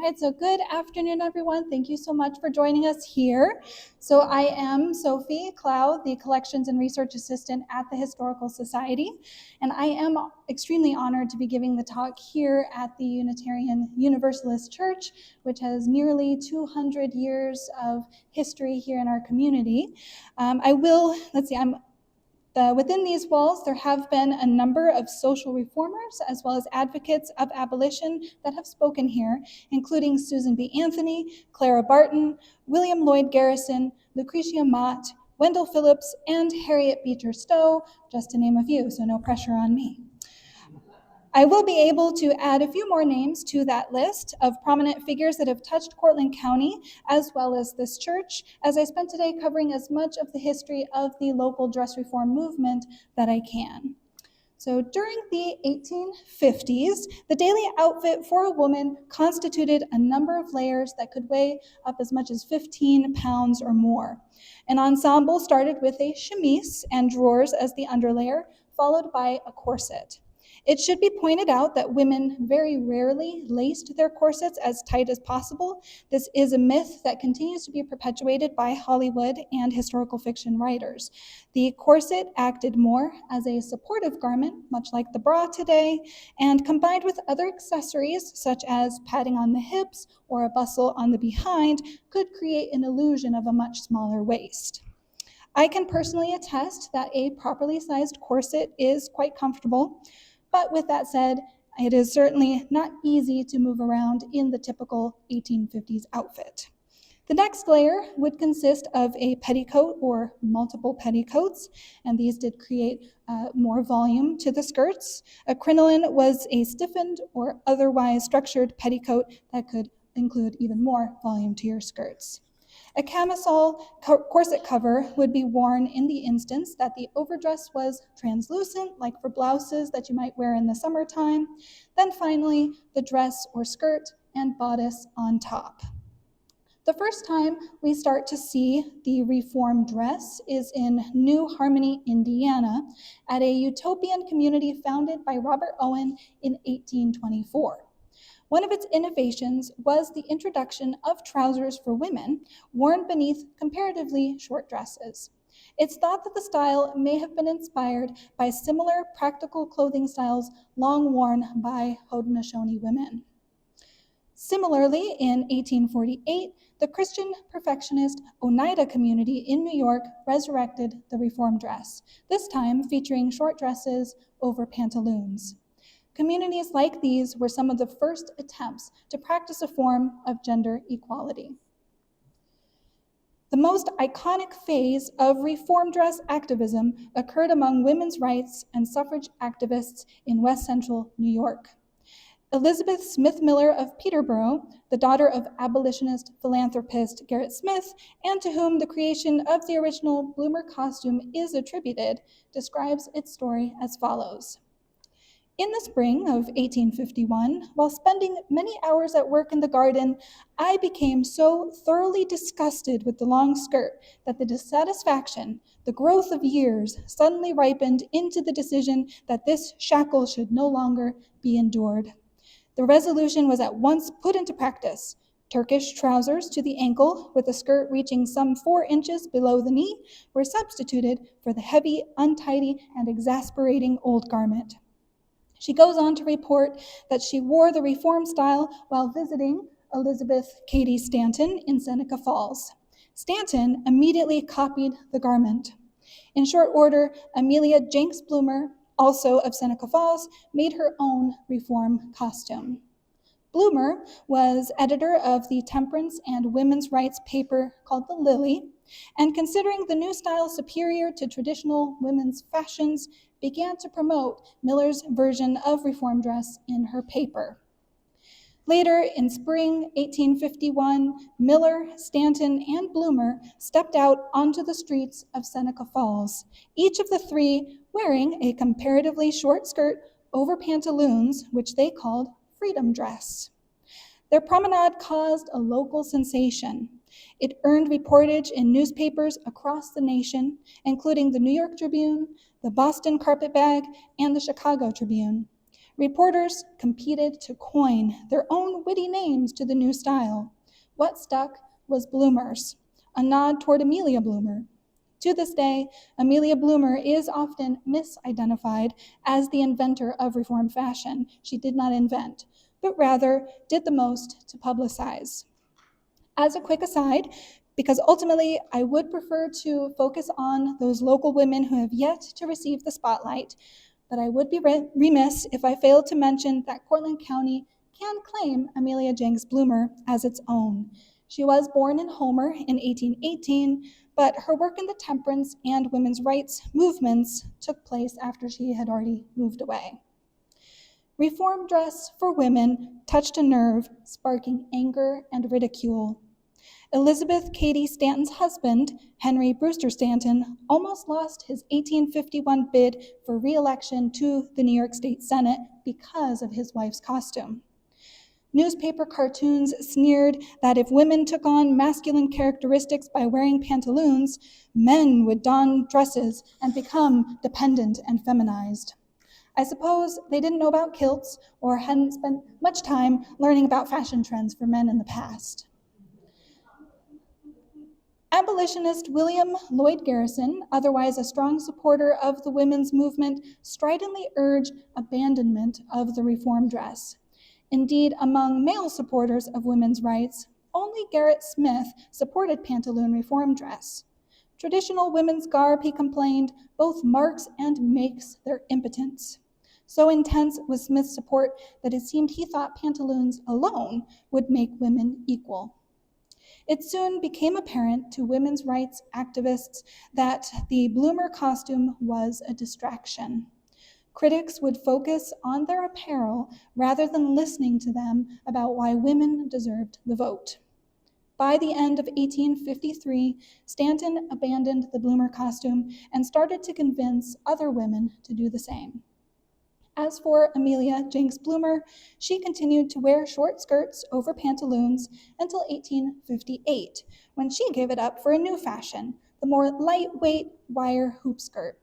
right, so good afternoon, everyone. Thank you so much for joining us here. So I am Sophie Clough, the Collections and Research Assistant at the Historical Society, and I am extremely honored to be giving the talk here at the Unitarian Universalist Church, which has nearly 200 years of history here in our community. Within these walls, there have been a number of social reformers as well as advocates of abolition that have spoken here, including Susan B. Anthony, Clara Barton, William Lloyd Garrison, Lucretia Mott, Wendell Phillips, and Harriet Beecher Stowe, just to name a few, so no pressure on me. I will be able to add a few more names to that list of prominent figures that have touched Cortland County, as well as this church, as I spent today covering as much of the history of the local dress reform movement that I can. So during the 1850s, the daily outfit for a woman constituted a number of layers that could weigh up as much as 15 pounds or more. An ensemble started with a chemise and drawers as the underlayer, followed by a corset. It should be pointed out that women very rarely laced their corsets as tight as possible. This is a myth that continues to be perpetuated by Hollywood and historical fiction writers. The corset acted more as a supportive garment, much like the bra today, and combined with other accessories such as padding on the hips or a bustle on the behind, could create an illusion of a much smaller waist. I can personally attest that a properly sized corset is quite comfortable. But with that said, it is certainly not easy to move around in the typical 1850s outfit. The next layer would consist of a petticoat or multiple petticoats, and these did create more volume to the skirts. A crinoline was a stiffened or otherwise structured petticoat that could include even more volume to your skirts. A camisole corset cover would be worn in the instance that the overdress was translucent, like for blouses that you might wear in the summertime. Then finally, the dress or skirt and bodice on top. The first time we start to see the reform dress is in New Harmony, Indiana, at a utopian community founded by Robert Owen in 1824. One of its innovations was the introduction of trousers for women worn beneath comparatively short dresses. It's thought that the style may have been inspired by similar practical clothing styles long worn by Haudenosaunee women. Similarly, in 1848, the Christian perfectionist Oneida community in New York resurrected the reform dress, this time featuring short dresses over pantaloons. Communities like these were some of the first attempts to practice a form of gender equality. The most iconic phase of reform dress activism occurred among women's rights and suffrage activists in West Central New York. Elizabeth Smith Miller of Peterborough, the daughter of abolitionist philanthropist Gerrit Smith, and to whom the creation of the original Bloomer costume is attributed, describes its story as follows. In the spring of 1851, while spending many hours at work in the garden, I became so thoroughly disgusted with the long skirt that the dissatisfaction, the growth of years, suddenly ripened into the decision that this shackle should no longer be endured. The resolution was at once put into practice. Turkish trousers to the ankle, with a skirt reaching some 4 inches below the knee, were substituted for the heavy, untidy, and exasperating old garment. She goes on to report that she wore the reform style while visiting Elizabeth Cady Stanton in Seneca Falls. Stanton immediately copied the garment. In short order, Amelia Jenks Bloomer, also of Seneca Falls, made her own reform costume. Bloomer was editor of the temperance and women's rights paper called The Lily, and considering the new style superior to traditional women's fashions, began to promote Miller's version of reform dress in her paper. Later, in spring 1851, Miller, Stanton, and Bloomer stepped out onto the streets of Seneca Falls, each of the three wearing a comparatively short skirt over pantaloons, which they called freedom dress. Their promenade caused a local sensation. It earned reportage in newspapers across the nation, including the New York Tribune, the Boston Carpetbag, and the Chicago Tribune. Reporters competed to coin their own witty names to the new style. What stuck was Bloomer's, a nod toward Amelia Bloomer. To this day, Amelia Bloomer is often misidentified as the inventor of reform fashion. She did not invent, but rather did the most to publicize. As a quick aside, because ultimately I would prefer to focus on those local women who have yet to receive the spotlight, but I would be remiss if I failed to mention that Cortland County can claim Amelia Jenks Bloomer as its own. She was born in Homer in 1818, but her work in the temperance and women's rights movements took place after she had already moved away. Reform dress for women touched a nerve, sparking anger and ridicule. Elizabeth Cady Stanton's husband, Henry Brewster Stanton, almost lost his 1851 bid for re-election to the New York State Senate because of his wife's costume. Newspaper cartoons sneered that if women took on masculine characteristics by wearing pantaloons, men would don dresses and become dependent and feminized. I suppose they didn't know about kilts or hadn't spent much time learning about fashion trends for men in the past. Abolitionist William Lloyd Garrison, otherwise a strong supporter of the women's movement, stridently urged abandonment of the reform dress. Indeed, among male supporters of women's rights, only Gerrit Smith supported pantaloon reform dress. Traditional women's garb, he complained, both marks and makes their impotence. So intense was Smith's support that it seemed he thought pantaloons alone would make women equal. It soon became apparent to women's rights activists that the Bloomer costume was a distraction. Critics would focus on their apparel rather than listening to them about why women deserved the vote. By the end of 1853, Stanton abandoned the Bloomer costume and started to convince other women to do the same. As for Amelia Jenks Bloomer, she continued to wear short skirts over pantaloons until 1858, when she gave it up for a new fashion, the more lightweight wire hoop skirt.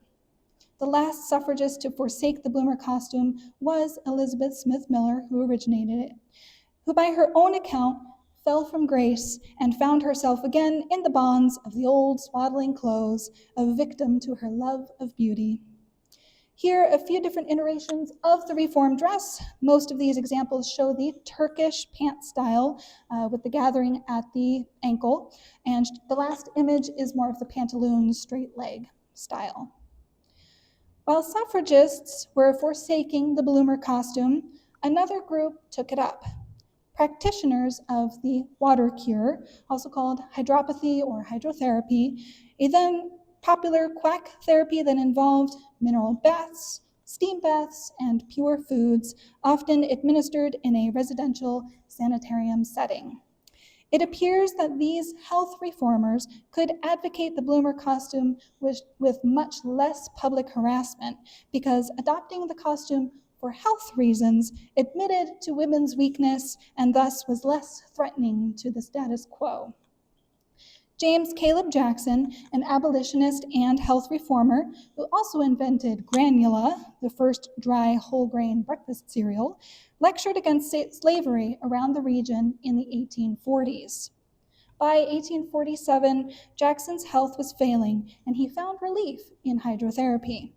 The last suffragist to forsake the Bloomer costume was Elizabeth Smith Miller, who originated it, who by her own account fell from grace and found herself again in the bonds of the old swaddling clothes, a victim to her love of beauty. Here, a few different iterations of the reform dress. Most of these examples show the Turkish pant style with the gathering at the ankle, and the last image is more of the pantaloon straight leg style. While suffragists were forsaking the Bloomer costume, another group took it up. Practitioners of the water cure, also called hydropathy or hydrotherapy, a then popular quack therapy that involved mineral baths, steam baths, and pure foods, often administered in a residential sanitarium setting. It appears that these health reformers could advocate the Bloomer costume with much less public harassment because adopting the costume for health reasons admitted to women's weakness and thus was less threatening to the status quo. James Caleb Jackson, an abolitionist and health reformer who also invented granula, the first dry whole grain breakfast cereal, lectured against slavery around the region in the 1840s. By 1847, Jackson's health was failing, and he found relief in hydrotherapy.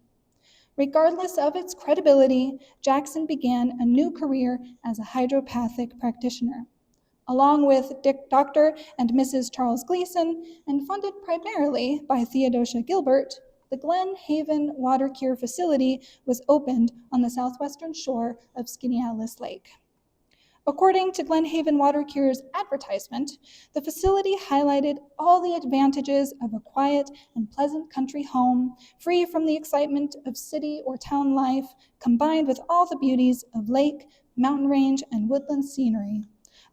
Regardless of its credibility, Jackson began a new career as a hydropathic practitioner. Along with Dr. and Mrs. Charles Gleason, and funded primarily by Theodosia Gilbert, the Glen Haven Water Cure Facility was opened on the southwestern shore of Skaneateles Lake. According to Glen Haven Water Cure's advertisement, the facility highlighted all the advantages of a quiet and pleasant country home, free from the excitement of city or town life, combined with all the beauties of lake, mountain range, and woodland scenery.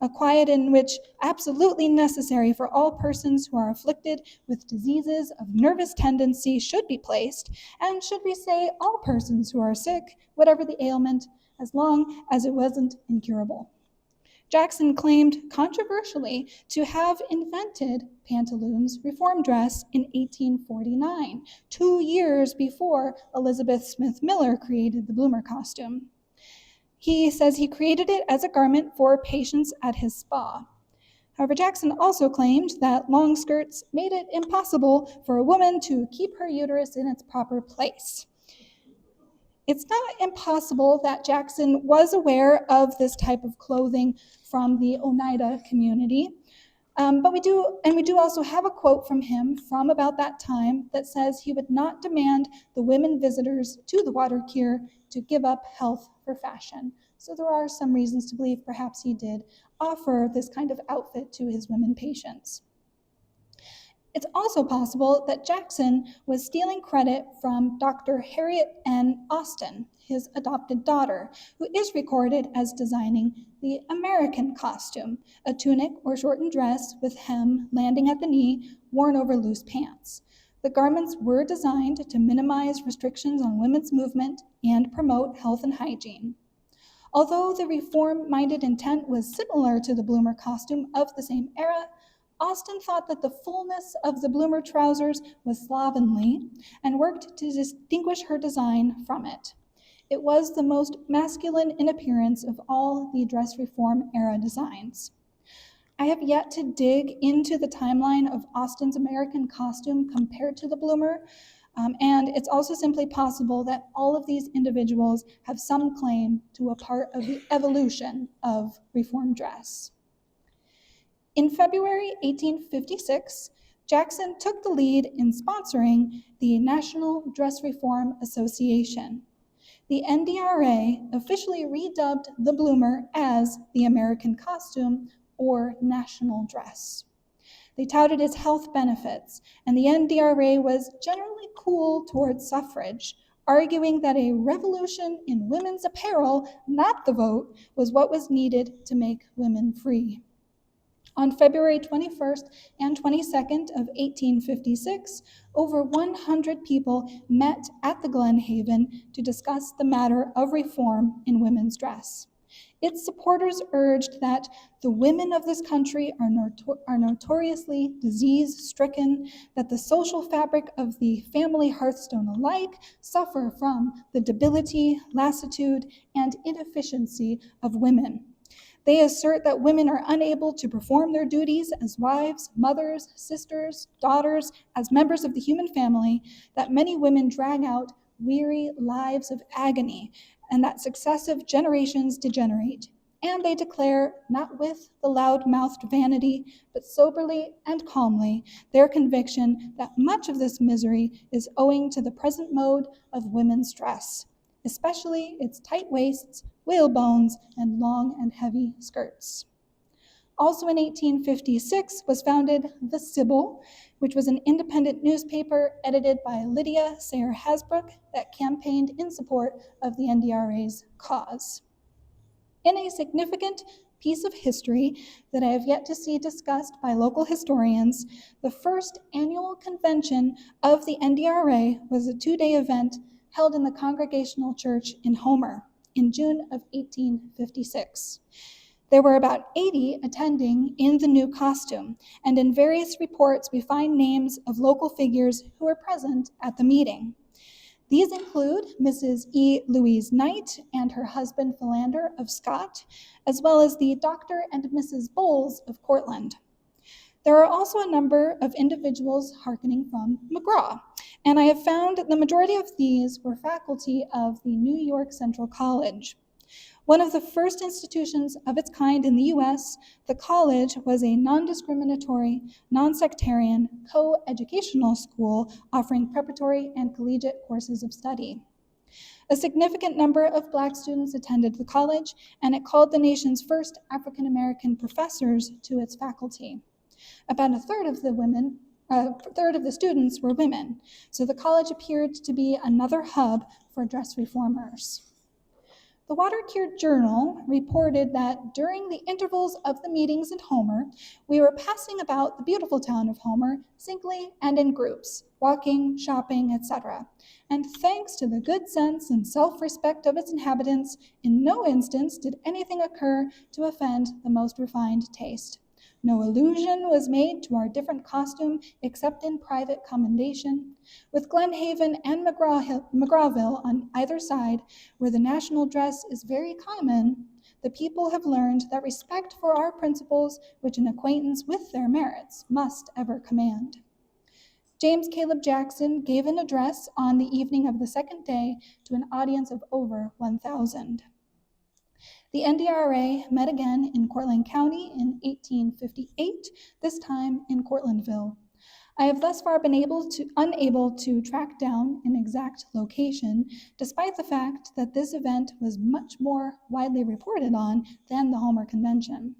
A quiet in which absolutely necessary for all persons who are afflicted with diseases of nervous tendency should be placed, and should we say all persons who are sick, whatever the ailment, as long as it wasn't incurable. Jackson claimed, controversially, to have invented pantaloons reform dress in 1849, 2 years before Elizabeth Smith Miller created the Bloomer costume. He says he created it as a garment for patients at his spa. However, Jackson also claimed that long skirts made it impossible for a woman to keep her uterus in its proper place. It's not impossible that Jackson was aware of this type of clothing from the Oneida community, but we do also have a quote from him from about that time that says he would not demand the women visitors to the water cure to give up health for fashion. So there are some reasons to believe perhaps he did offer this kind of outfit to his women patients. It's also possible that Jackson was stealing credit from Dr. Harriet N. Austin, his adopted daughter, who is recorded as designing the American costume, a tunic or shortened dress with hem landing at the knee, worn over loose pants. The garments were designed to minimize restrictions on women's movement and promote health and hygiene. Although the reform-minded intent was similar to the Bloomer costume of the same era, Austin thought that the fullness of the Bloomer trousers was slovenly and worked to distinguish her design from it. It was the most masculine in appearance of all the dress reform era designs. I have yet to dig into the timeline of Austin's American costume compared to the Bloomer, and it's also simply possible that all of these individuals have some claim to a part of the evolution of reform dress. In February 1856, Jackson took the lead in sponsoring the National Dress Reform Association. The NDRA officially redubbed the Bloomer as the American costume or national dress. They touted its health benefits, and the NDRA was generally cool towards suffrage, arguing that a revolution in women's apparel, not the vote, was what was needed to make women free. On February 21st and 22nd of 1856, over 100 people met at the Glen Haven to discuss the matter of reform in women's dress. Its supporters urged that the women of this country are notoriously disease-stricken, that the social fabric of the family hearthstone alike suffer from the debility, lassitude, and inefficiency of women. They assert that women are unable to perform their duties as wives, mothers, sisters, daughters, as members of the human family, that many women drag out weary lives of agony, and that successive generations degenerate. And they declare, not with the loud-mouthed vanity, but soberly and calmly, their conviction that much of this misery is owing to the present mode of women's dress, especially its tight waists, whalebones, and long and heavy skirts. Also in 1856 was founded The Sibyl, which was an independent newspaper edited by Lydia Sayre Hasbrook that campaigned in support of the NDRA's cause. In a significant piece of history that I have yet to see discussed by local historians, the first annual convention of the NDRA was a two-day event held in the Congregational Church in Homer in June of 1856. There were about 80 attending in the new costume, and in various reports we find names of local figures who were present at the meeting. These include Mrs. E. Louise Knight and her husband Philander of Scott, as well as the Dr. and Mrs. Bowles of Cortland. There are also a number of individuals hearkening from McGraw, and I have found that the majority of these were faculty of the New York Central College. One of the first institutions of its kind in the U.S., the college was a non-discriminatory, non-sectarian, co-educational school offering preparatory and collegiate courses of study. A significant number of Black students attended the college, and it called the nation's first African-American professors to its faculty. About a third of the students were women, so the college appeared to be another hub for dress reformers. The Water-Cured Journal reported that during the intervals of the meetings in Homer, we were passing about the beautiful town of Homer singly and in groups, walking, shopping, etc. And thanks to the good sense and self-respect of its inhabitants, in no instance did anything occur to offend the most refined taste. No allusion was made to our different costume except in private commendation. With Glenhaven and McGrawville on either side, where the national dress is very common, the people have learned that respect for our principles, which an acquaintance with their merits must ever command. James Caleb Jackson gave an address on the evening of the second day to an audience of over 1,000. The NDRA met again in Cortland County in 1858, this time in Cortlandville. I have thus far been unable to track down an exact location, despite the fact that this event was much more widely reported on than the Homer Convention.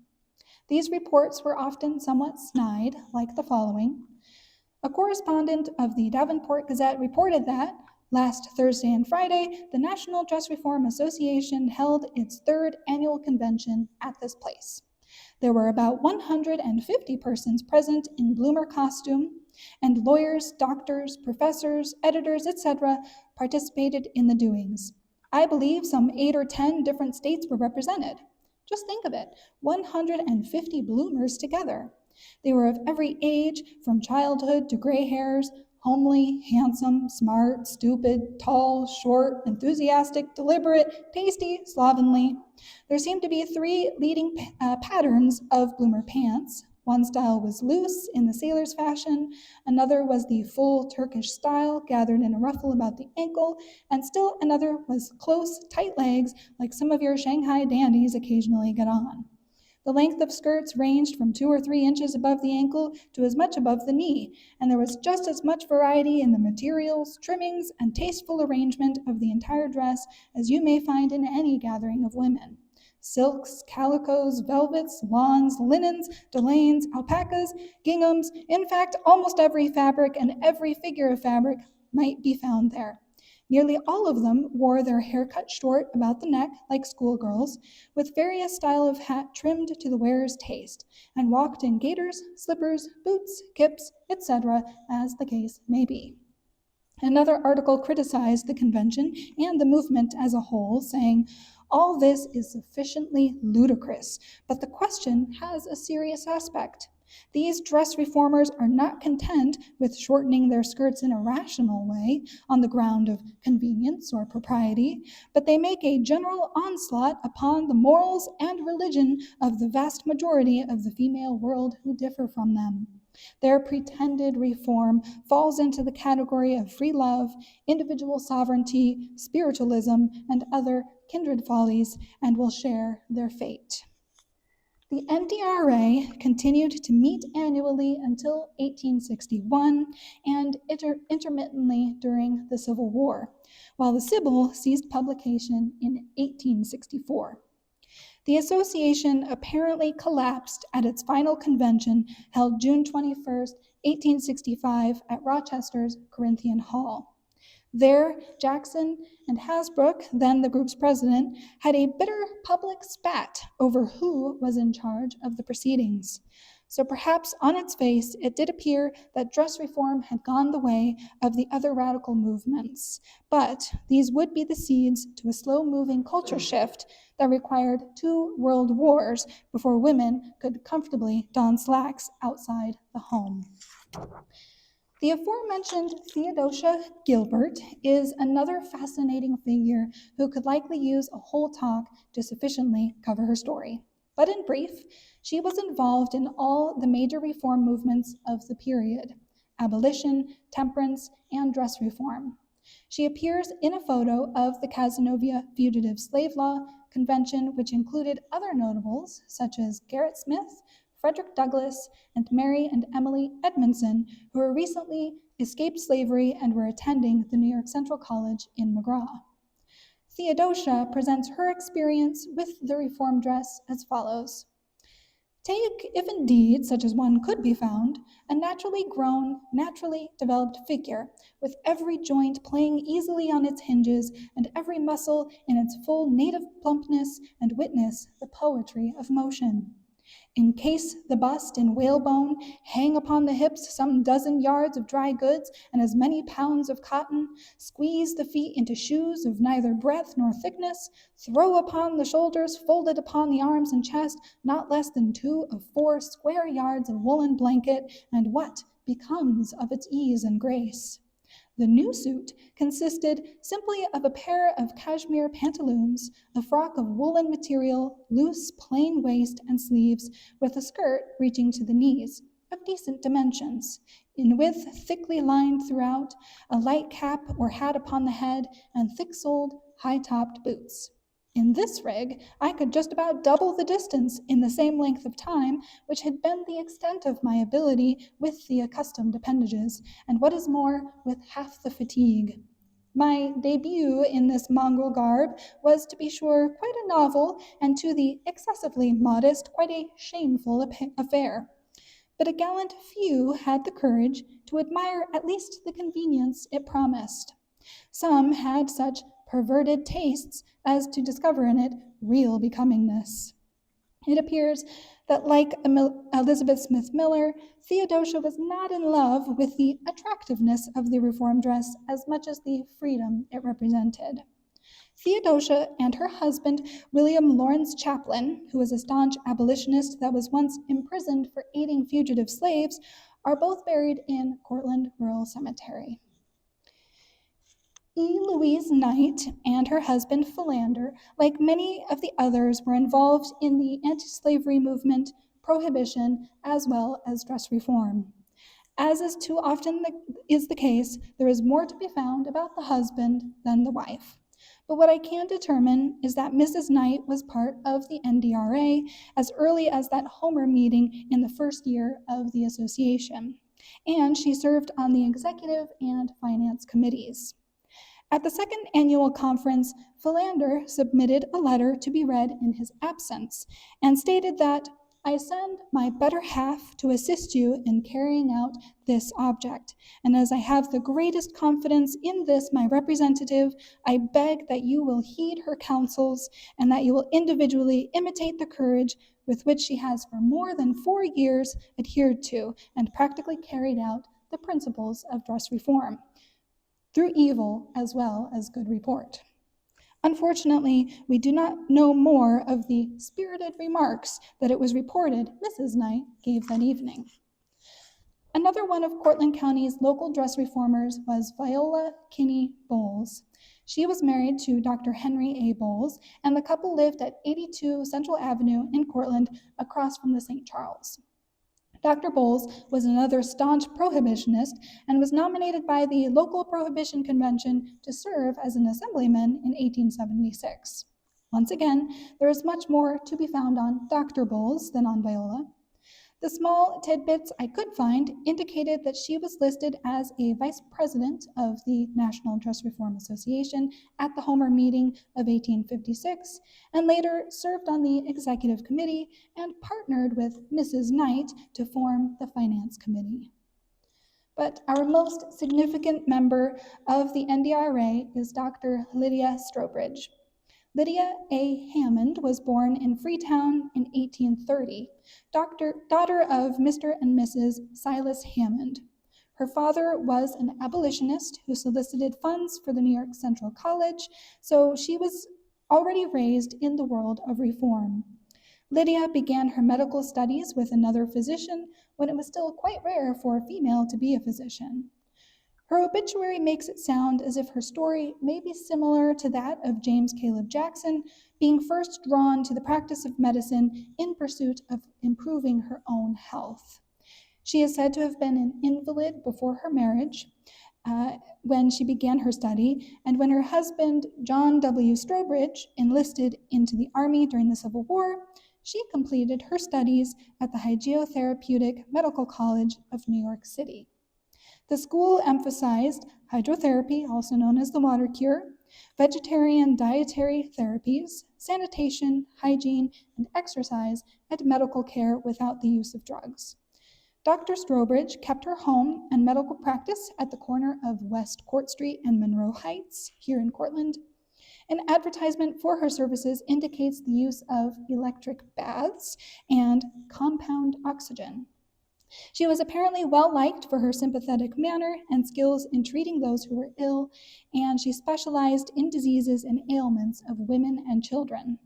These reports were often somewhat snide, like the following. A correspondent of the Davenport Gazette reported that, last Thursday and Friday, the National Dress Reform Association held its third annual convention at this place. There were about 150 persons present in Bloomer costume, and lawyers, doctors, professors, editors, etc. participated in the doings. I believe some 8 or 10 different states were represented. Just think of it, 150 Bloomers together. They were of every age, from childhood to gray hairs, homely, handsome, smart, stupid, tall, short, enthusiastic, deliberate, tasty, slovenly. There seemed to be 3 leading patterns of Bloomer pants. One style was loose in the sailor's fashion, another was the full Turkish style gathered in a ruffle about the ankle, and still another was close, tight legs like some of your Shanghai dandies occasionally get on. The length of skirts ranged from 2 or 3 inches above the ankle to as much above the knee, and there was just as much variety in the materials, trimmings, and tasteful arrangement of the entire dress as you may find in any gathering of women. Silks, calicos, velvets, lawns, linens, delaines, alpacas, ginghams, in fact, almost every fabric and every figure of fabric might be found there. Nearly all of them wore their hair cut short about the neck like schoolgirls, with various style of hat trimmed to the wearer's taste, and walked in gaiters, slippers, boots, kips, etc., as the case may be. Another article criticized the convention and the movement as a whole, saying, "All this is sufficiently ludicrous, but the question has a serious aspect. These dress reformers are not content with shortening their skirts in a rational way on the ground of convenience or propriety, but they make a general onslaught upon the morals and religion of the vast majority of the female world who differ from them. Their pretended reform falls into the category of free love, individual sovereignty, spiritualism, and other kindred follies, and will share their fate." The NDRA continued to meet annually until 1861 and intermittently during the Civil War, while the Sibyl ceased publication in 1864. The association apparently collapsed at its final convention held June 21, 1865 at Rochester's Corinthian Hall. There, Jackson and Hasbrouck, then the group's president, had a bitter public spat over who was in charge of the proceedings. So perhaps on its face, it did appear that dress reform had gone the way of the other radical movements. But these would be the seeds to a slow-moving culture shift that required 2 world wars before women could comfortably don slacks outside the home. The aforementioned Theodosia Gilbert is another fascinating figure who could likely use a whole talk to sufficiently cover her story. But in brief, she was involved in all the major reform movements of the period: abolition, temperance, and dress reform. She appears in a photo of the Cazenovia Fugitive Slave Law Convention, which included other notables such as Gerrit Smith, Frederick Douglass, and Mary and Emily Edmondson, who were recently escaped slavery and were attending the New York Central College in McGraw. Theodosia presents her experience with the reform dress as follows. Take, if indeed such as one could be found, a naturally grown, naturally developed figure, with every joint playing easily on its hinges and every muscle in its full native plumpness, and witness the poetry of motion. Encase the bust in whalebone, hang upon the hips some dozen yards of dry goods and as many pounds of cotton, squeeze the feet into shoes of neither breadth nor thickness, throw upon the shoulders, folded upon the arms and chest, not less than 2 of 4 square yards of woolen blanket, and what becomes of its ease and grace? The new suit consisted simply of a pair of cashmere pantaloons, a frock of woolen material, loose, plain waist and sleeves, with a skirt reaching to the knees, of decent dimensions, in width thickly lined throughout, a light cap or hat upon the head, and thick-soled, high-topped boots. In this rig, I could just about double the distance in the same length of time, which had been the extent of my ability with the accustomed appendages, and what is more, with half the fatigue. My debut in this mongrel garb was, to be sure, quite a novel, and to the excessively modest, quite a shameful affair. But a gallant few had the courage to admire at least the convenience it promised. Some had such perverted tastes as to discover in it real becomingness. It appears that, like Elizabeth Smith Miller, Theodosia was not in love with the attractiveness of the reform dress as much as the freedom it represented. Theodosia and her husband, William Lawrence Chaplin, who was a staunch abolitionist that was once imprisoned for aiding fugitive slaves, are both buried in Cortland Rural Cemetery. E. Louise Knight and her husband Philander, like many of the others, were involved in the anti-slavery movement, prohibition, as well as dress reform. As is too often is the case, there is more to be found about the husband than the wife. But what I can determine is that Mrs. Knight was part of the NDRA as early as that Homer meeting in the first year of the association, and she served on the executive and finance committees. At the second annual conference, Philander submitted a letter to be read in his absence and stated that, "I send my better half to assist you in carrying out this object, and as I have the greatest confidence in this my representative, I beg that you will heed her counsels and that you will individually imitate the courage with which she has for more than 4 years adhered to and practically carried out the principles of dress reform, through evil as well as good report." Unfortunately, we do not know more of the spirited remarks that it was reported Mrs. Knight gave that evening. Another one of Cortland County's local dress reformers was Viola Kinney Bowles. She was married to Dr. Henry A. Bowles, and the couple lived at 82 Central Avenue in Cortland, across from the St. Charles. Dr. Bowles was another staunch prohibitionist and was nominated by the local Prohibition Convention to serve as an assemblyman in 1876. Once again, there is much more to be found on Dr. Bowles than on Viola. The small tidbits I could find indicated that she was listed as a vice president of the National Dress Reform Association at the Homer meeting of 1856, and later served on the executive committee and partnered with Mrs. Knight to form the finance committee. But our most significant member of the NDRA is Dr. Lydia Strowbridge. Lydia A. Hammond was born in Freetown in 1830, daughter of Mr. and Mrs. Silas Hammond. Her father was an abolitionist who solicited funds for the New York Central College, so she was already raised in the world of reform. Lydia began her medical studies with another physician when it was still quite rare for a female to be a physician. Her obituary makes it sound as if her story may be similar to that of James Caleb Jackson, being first drawn to the practice of medicine in pursuit of improving her own health. She is said to have been an invalid before her marriage, when she began her study, and when her husband, John W. Strowbridge, enlisted into the Army during the Civil War, she completed her studies at the Hygiotherapeutic Medical College of New York City. The school emphasized hydrotherapy, also known as the water cure, vegetarian dietary therapies, sanitation, hygiene, and exercise, and medical care without the use of drugs. Dr. Strowbridge kept her home and medical practice at the corner of West Court Street and Monroe Heights here in Cortland, An advertisement for her services indicates the use of electric baths and compound oxygen. She was apparently well liked for her sympathetic manner and skills in treating those who were ill, and she specialized in diseases and ailments of women and children.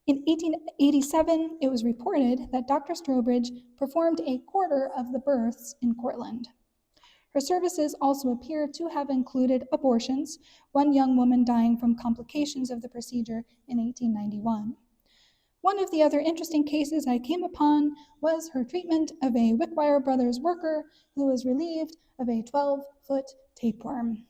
In 1887, it was reported that Dr. Strowbridge performed a quarter of the births in Cortland. Her services also appear to have included abortions, one young woman dying from complications of the procedure in 1891. One of the other interesting cases I came upon was her treatment of a Wickwire Brothers worker who was relieved of a 12-foot tapeworm.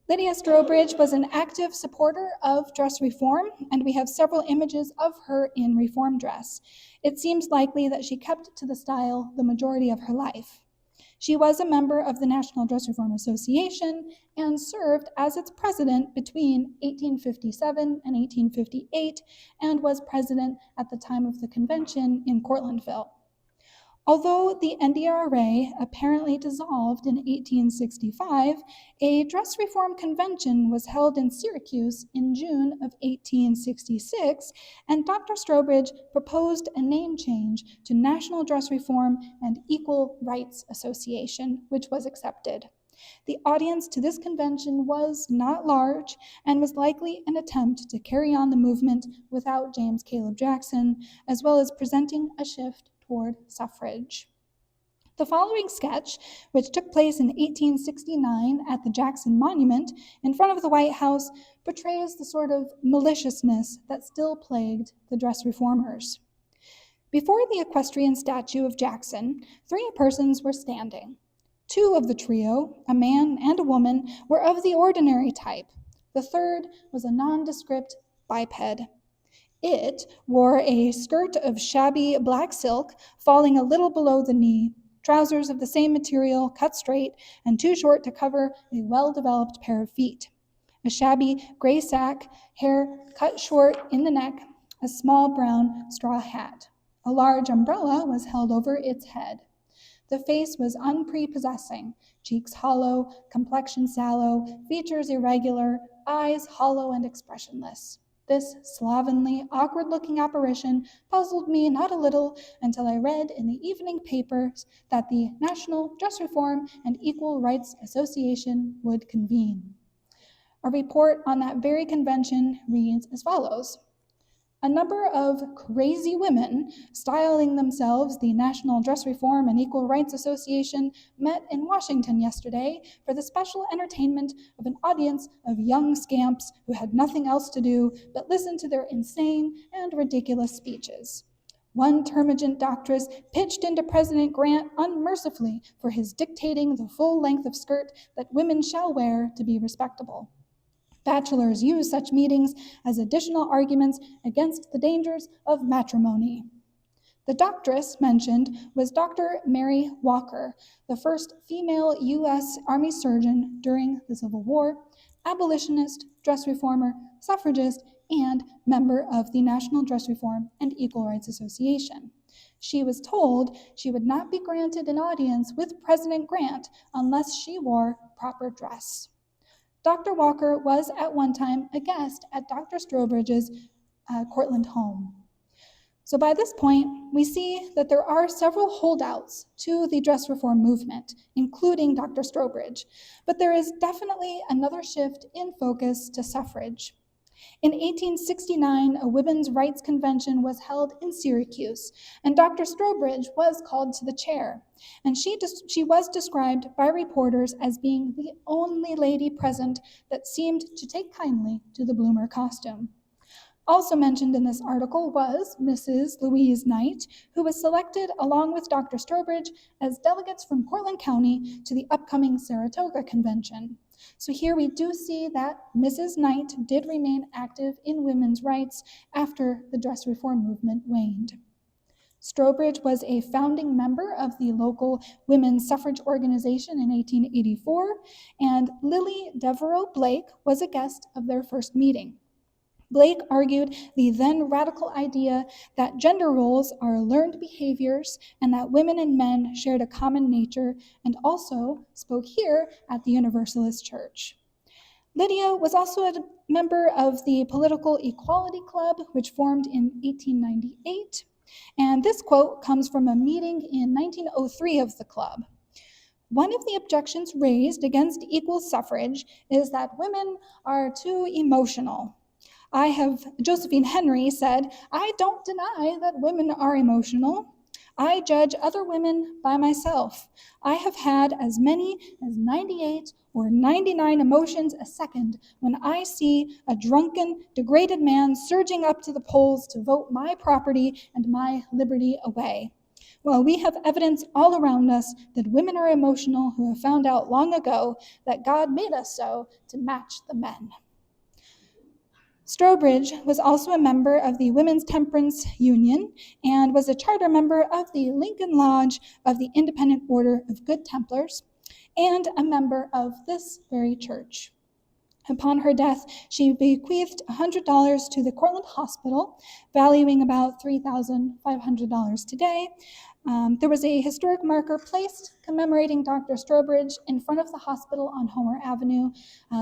Lydia Strowbridge was an active supporter of dress reform, and we have several images of her in reform dress. It seems likely that she kept to the style the majority of her life. She was a member of the National Dress Reform Association and served as its president between 1857 and 1858 and was president at the time of the convention in Cortlandville. Although the NDRA apparently dissolved in 1865, a dress reform convention was held in Syracuse in June of 1866, and Dr. Strowbridge proposed a name change to National Dress Reform and Equal Rights Association, which was accepted. The audience to this convention was not large and was likely an attempt to carry on the movement without James Caleb Jackson, as well as presenting a shift toward suffrage. The following sketch, which took place in 1869 at the Jackson Monument in front of the White House, portrays the sort of maliciousness that still plagued the dress reformers. Before the equestrian statue of Jackson, 3 persons were standing. 2 of the trio, a man and a woman, were of the ordinary type. The third was a nondescript biped. It wore a skirt of shabby black silk, falling a little below the knee, trousers of the same material, cut straight, and too short to cover a well-developed pair of feet. A shabby gray sack, hair cut short in the neck, a small brown straw hat. A large umbrella was held over its head. The face was unprepossessing, cheeks hollow, complexion sallow, features irregular, eyes hollow and expressionless. This slovenly, awkward-looking apparition puzzled me not a little until I read in the evening papers that the National Dress Reform and Equal Rights Association would convene. A report on that very convention reads as follows: a number of crazy women, styling themselves the National Dress Reform and Equal Rights Association, met in Washington yesterday for the special entertainment of an audience of young scamps who had nothing else to do but listen to their insane and ridiculous speeches. One termagant doctress pitched into President Grant unmercifully for his dictating the full length of skirt that women shall wear to be respectable. Bachelors use such meetings as additional arguments against the dangers of matrimony. The doctress mentioned was Dr. Mary Walker, the first female U.S. Army surgeon during the Civil War, abolitionist, dress reformer, suffragist, and member of the National Dress Reform and Equal Rights Association. She was told she would not be granted an audience with President Grant unless she wore proper dress. Dr. Walker was at one time a guest at Dr. Strowbridge's Cortland home. So by this point, we see that there are several holdouts to the dress reform movement, including Dr. Strowbridge, but there is definitely another shift in focus to suffrage. In 1869, a women's rights convention was held in Syracuse, and Dr. Strowbridge was called to the chair, and she was described by reporters as being the only lady present that seemed to take kindly to the Bloomer costume. Also mentioned in this article was Mrs. Louise Knight, who was selected along with Dr. Strowbridge as delegates from Cortland County to the upcoming Saratoga Convention. So here we do see that Mrs. Knight did remain active in women's rights after the dress reform movement waned. Strowbridge was a founding member of the local women's suffrage organization in 1884, and Lily Devereux Blake was a guest of their first meeting. Blake argued the then radical idea that gender roles are learned behaviors and that women and men shared a common nature, and also spoke here at the Universalist Church. Lydia was also a member of the Political Equality Club, which formed in 1898. And this quote comes from a meeting in 1903 of the club. One of the objections raised against equal suffrage is that women are too emotional. Josephine Henry said, "I don't deny that women are emotional. I judge other women by myself. I have had as many as 98 or 99 emotions a second when I see a drunken, degraded man surging up to the polls to vote my property and my liberty away." Well, we have evidence all around us that women are emotional who have found out long ago that God made us so to match the men. Strowbridge was also a member of the Women's Temperance Union and was a charter member of the Lincoln Lodge of the Independent Order of Good Templars and a member of this very church. Upon her death, she bequeathed $100 to the Cortland Hospital, valuing about $3,500 today. There was a historic marker placed commemorating Dr. Strowbridge in front of the hospital on Homer Avenue.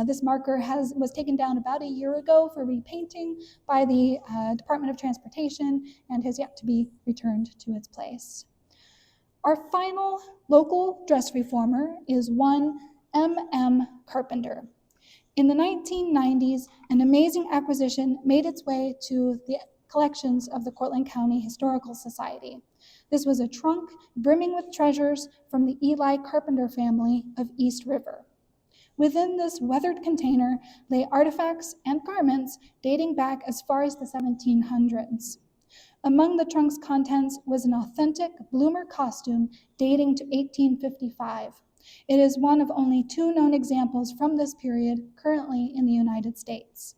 This marker was taken down about a year ago for repainting by the Department of Transportation and has yet to be returned to its place. Our final local dress reformer is one M.M. Carpenter. In the 1990s, an amazing acquisition made its way to the collections of the Cortland County Historical Society. This was a trunk brimming with treasures from the Eli Carpenter family of East River. Within this weathered container lay artifacts and garments dating back as far as the 1700s. Among the trunk's contents was an authentic Bloomer costume dating to 1855. It is one of only 2 known examples from this period currently in the United States.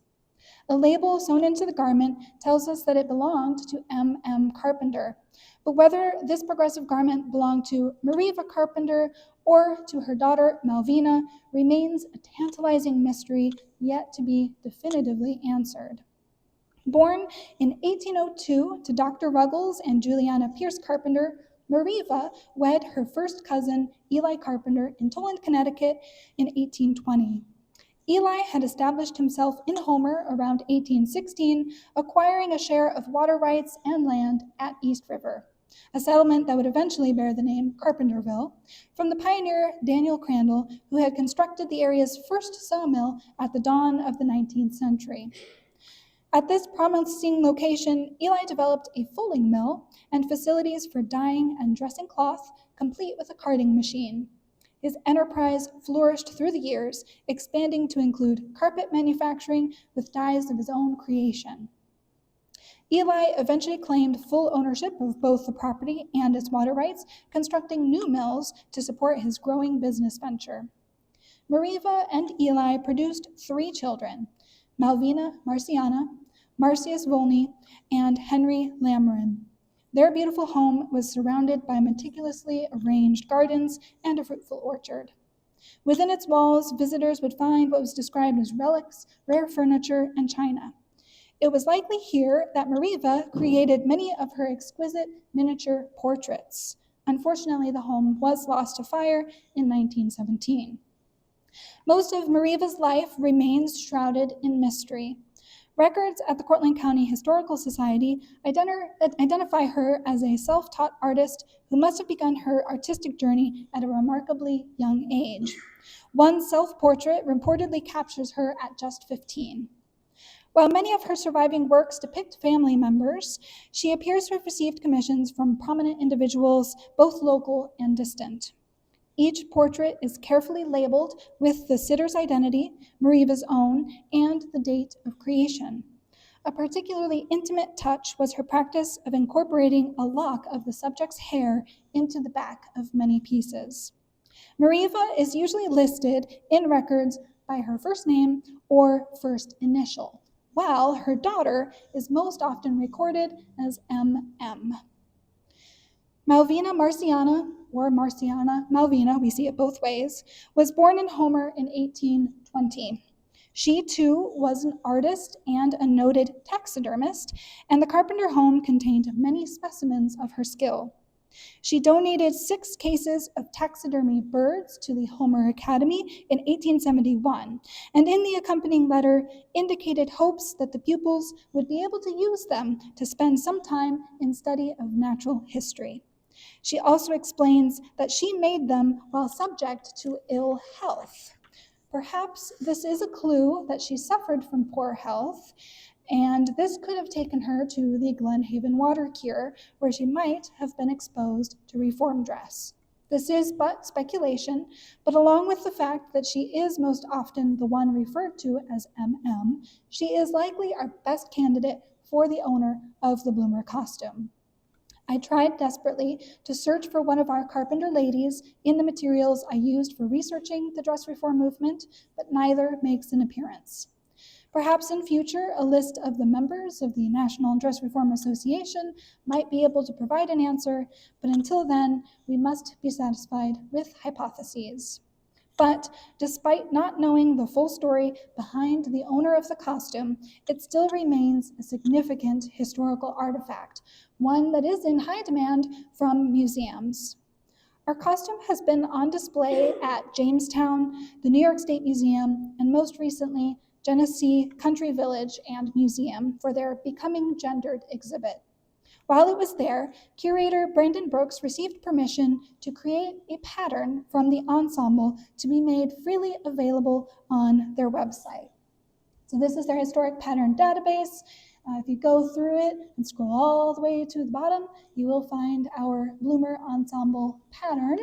A label sewn into the garment tells us that it belonged to M.M. Carpenter, but whether this progressive garment belonged to Mariva Carpenter or to her daughter Malvina remains a tantalizing mystery yet to be definitively answered. Born in 1802 to Dr. Ruggles and Juliana Pierce Carpenter, Mariva wed her first cousin, Eli Carpenter, in Toland, Connecticut in 1820. Eli had established himself in Homer around 1816, acquiring a share of water rights and land at East River, a settlement that would eventually bear the name Carpenterville, from the pioneer Daniel Crandall, who had constructed the area's first sawmill at the dawn of the 19th century. At this promising location, Eli developed a fulling mill and facilities for dyeing and dressing cloth, complete with a carding machine. His enterprise flourished through the years, expanding to include carpet manufacturing with dyes of his own creation. Eli eventually claimed full ownership of both the property and its water rights, constructing new mills to support his growing business venture. Mariva and Eli produced 3 children, Malvina Marciana, Marcius Volney, and Henry Lamorin. Their beautiful home was surrounded by meticulously arranged gardens and a fruitful orchard. Within its walls, visitors would find what was described as relics, rare furniture, and china. It was likely here that Mariva created many of her exquisite miniature portraits. Unfortunately, the home was lost to fire in 1917. Most of Mariva's life remains shrouded in mystery. Records at the Cortland County Historical Society identify her as a self-taught artist who must have begun her artistic journey at a remarkably young age. One self-portrait reportedly captures her at just 15. While many of her surviving works depict family members, she appears to have received commissions from prominent individuals, both local and distant. Each portrait is carefully labeled with the sitter's identity, Mariva's own, and the date of creation. A particularly intimate touch was her practice of incorporating a lock of the subject's hair into the back of many pieces. Mariva is usually listed in records by her first name or first initial, while her daughter is most often recorded as M.M. Malvina Marciana, or Marciana Malvina, we see it both ways, was born in Homer in 1820. She, too, was an artist and a noted taxidermist, and the Carpenter home contained many specimens of her skill. She donated 6 cases of taxidermy birds to the Homer Academy in 1871, and in the accompanying letter indicated hopes that the pupils would be able to use them to spend some time in study of natural history. She also explains that she made them while subject to ill health. Perhaps this is a clue that she suffered from poor health, and this could have taken her to the Glen Haven water cure, where she might have been exposed to reform dress. This is but speculation, but along with the fact that she is most often the one referred to as MM, she is likely our best candidate for the owner of the Bloomer costume. I tried desperately to search for one of our Carpenter ladies in the materials I used for researching the dress reform movement, but neither makes an appearance. Perhaps in future, a list of the members of the National Dress Reform Association might be able to provide an answer, but until then, we must be satisfied with hypotheses. But despite not knowing the full story behind the owner of the costume, it still remains a significant historical artifact, one that is in high demand from museums. Our costume has been on display at Jamestown, the New York State Museum, and most recently, Genesee Country Village and Museum for their Becoming Gendered exhibit. While it was there, curator Brandon Brooks received permission to create a pattern from the ensemble to be made freely available on their website. So this is their historic pattern database. If you go through it and scroll all the way to the bottom, you will find our Bloomer ensemble pattern,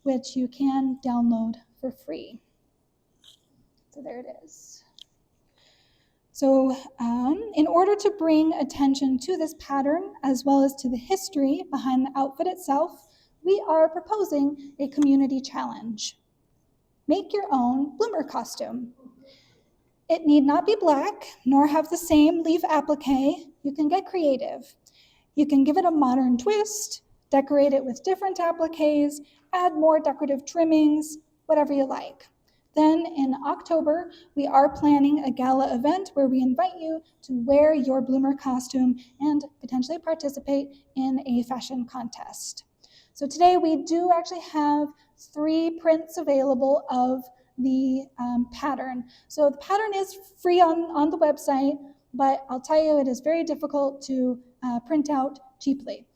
which you can download for free. So there it is. So in order to bring attention to this pattern, as well as to the history behind the outfit itself, we are proposing a community challenge. Make your own Bloomer costume. It need not be black, nor have the same leaf applique. You can get creative. You can give it a modern twist, decorate it with different appliques, add more decorative trimmings, whatever you like. Then in October, we are planning a gala event where we invite you to wear your Bloomer costume and potentially participate in a fashion contest. So today we do actually have 3 prints available of the pattern. So the pattern is free on the website, but I'll tell you it is very difficult to print out cheaply.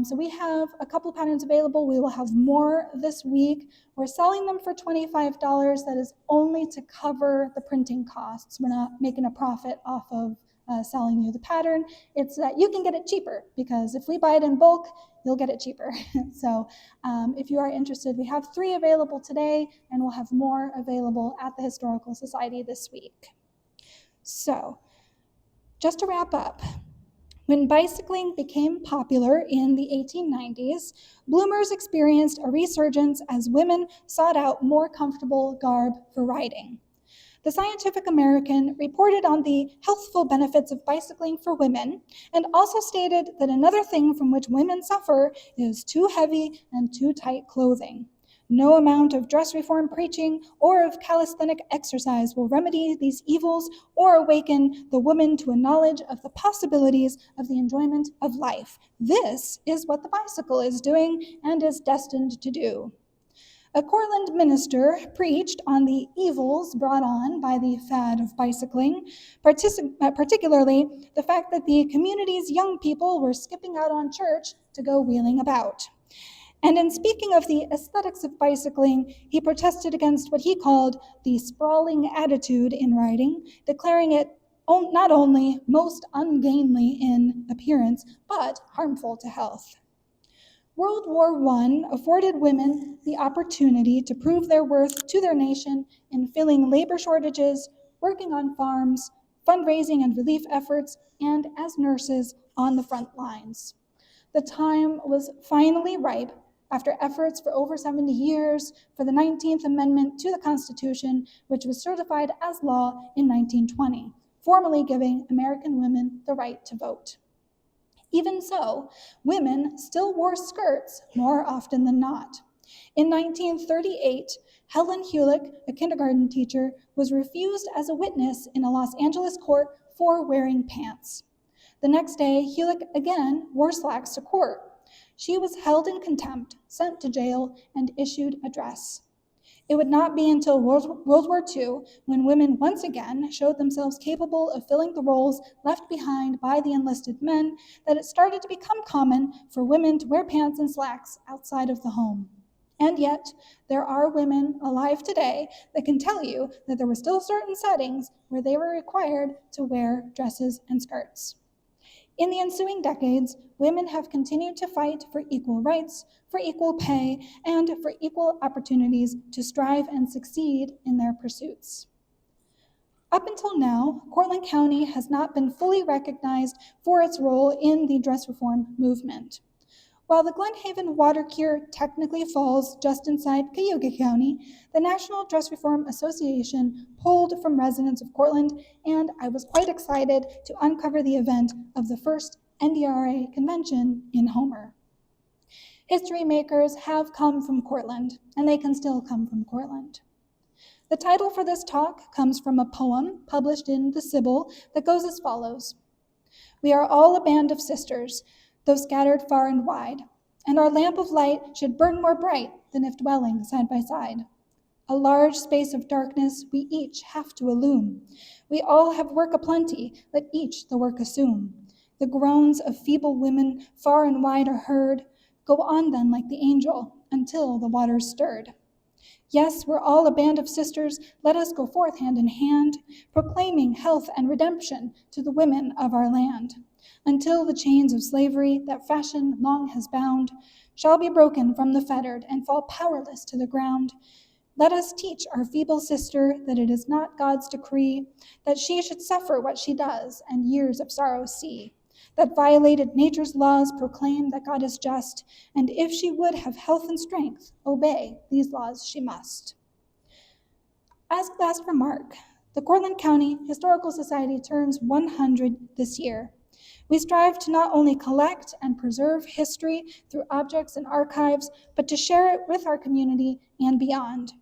So we have a couple patterns available. We will have more this week. We're selling them for $25. That is only to cover the printing costs. We're not making a profit off of selling you the pattern. It's that you can get it cheaper, because if we buy it in bulk, you'll get it cheaper. So if you are interested, we have 3 available today, and we'll have more available at the Historical Society this week. So just to wrap up, when bicycling became popular in the 1890s, bloomers experienced a resurgence as women sought out more comfortable garb for riding. The Scientific American reported on the healthful benefits of bicycling for women, and also stated that another thing from which women suffer is too heavy and too tight clothing. No amount of dress reform preaching or of calisthenic exercise will remedy these evils or awaken the woman to a knowledge of the possibilities of the enjoyment of life. This is what the bicycle is doing and is destined to do. A Cortland minister preached on the evils brought on by the fad of bicycling, particularly the fact that the community's young people were skipping out on church to go wheeling about. And in speaking of the aesthetics of bicycling, he protested against what he called the sprawling attitude in riding, declaring it not only most ungainly in appearance, but harmful to health. World War I afforded women the opportunity to prove their worth to their nation in filling labor shortages, working on farms, fundraising and relief efforts, and as nurses on the front lines. The time was finally ripe, after efforts for over 70 years, for the 19th Amendment to the Constitution, which was certified as law in 1920, formally giving American women the right to vote. Even so, women still wore skirts more often than not. In 1938, Helen Hulick, a kindergarten teacher, was refused as a witness in a Los Angeles court for wearing pants. The next day, Hulick again wore slacks to court. She was held in contempt, sent to jail, and issued a dress. It would not be until World War II, when women once again showed themselves capable of filling the roles left behind by the enlisted men, that it started to become common for women to wear pants and slacks outside of the home. And yet, there are women alive today that can tell you that there were still certain settings where they were required to wear dresses and skirts. In the ensuing decades, women have continued to fight for equal rights, for equal pay, and for equal opportunities to strive and succeed in their pursuits. Up until now, Cortland County has not been fully recognized for its role in the dress reform movement. While the Glen Haven water cure technically falls just inside Cayuga County, the National Dress Reform Association pulled from residents of Cortland, and I was quite excited to uncover the event of the first NDRA convention in Homer. History makers have come from Cortland, and they can still come from Cortland. The title for this talk comes from a poem published in The Sibyl that goes as follows. We are all a band of sisters, though scattered far and wide, and our lamp of light should burn more bright than if dwelling side by side. A large space of darkness we each have to illume. We all have work aplenty, let each the work assume. The groans of feeble women far and wide are heard. Go on then like the angel, until the waters stirred. Yes, we're all a band of sisters, let us go forth hand in hand, proclaiming health and redemption to the women of our land, until the chains of slavery that fashion long has bound shall be broken from the fettered and fall powerless to the ground. Let us teach our feeble sister that it is not God's decree that she should suffer what she does and years of sorrow see, that violated nature's laws proclaim that God is just, and if she would have health and strength, obey these laws she must. As last remark, the Cortland County Historical Society turns 100 this year. We strive to not only collect and preserve history through objects and archives, but to share it with our community and beyond.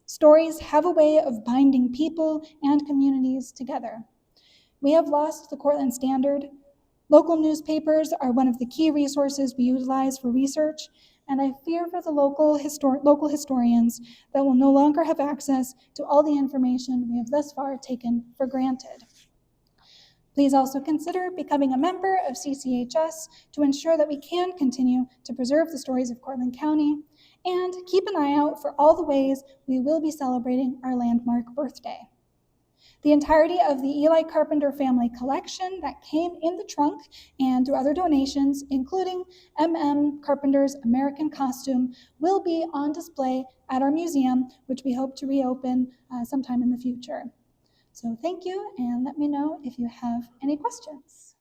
Stories have a way of binding people and communities together. We have lost the Cortland Standard. Local newspapers are one of the key resources we utilize for research, and I fear for the local historians that will no longer have access to all the information we have thus far taken for granted. Please also consider becoming a member of CCHS to ensure that we can continue to preserve the stories of Cortland County, and keep an eye out for all the ways we will be celebrating our landmark birthday. The entirety of the Eli Carpenter family collection that came in the trunk and through other donations, including M.M. Carpenter's American costume, will be on display at our museum, which we hope to reopen sometime in the future. So thank you, and let me know if you have any questions.